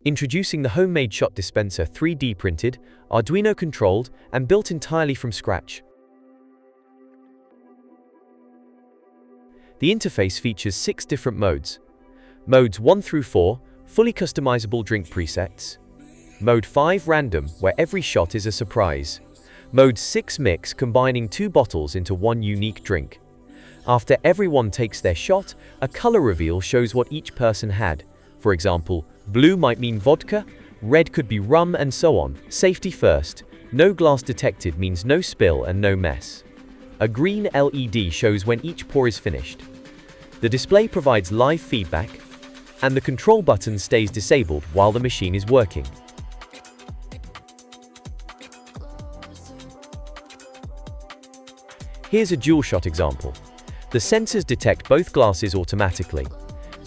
Introducing the homemade shot dispenser 3D printed, Arduino controlled, and built entirely from scratch. The interface features 6 different modes. Modes 1 through 4, fully customizable drink presets. Mode 5 random, where every shot is a surprise. Mode 6 mix, combining 2 bottles into one unique drink. After everyone takes their shot, a color reveal shows what each person had. For example, blue might mean vodka, red could be rum, and so on. Safety first. No glass detected means no spill and no mess. A green LED shows when each pour is finished. The display provides live feedback, and the control button stays disabled while the machine is working. Here's a dual shot example. The sensors detect both glasses automatically,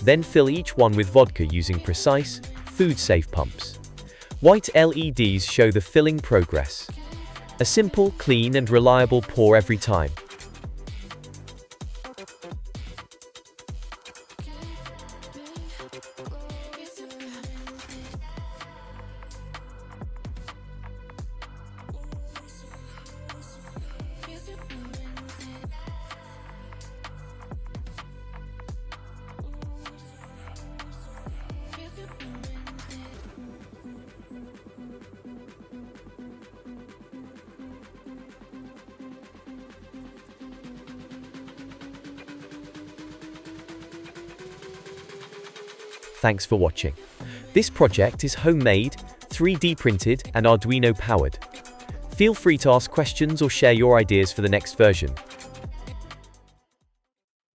then fill each one with vodka using precise, food-safe pumps. White LEDs show the filling progress. A simple, clean, and reliable pour every time. Thanks for watching. This project is homemade, 3D printed, and Arduino powered. Feel free to ask questions or share your ideas for the next version.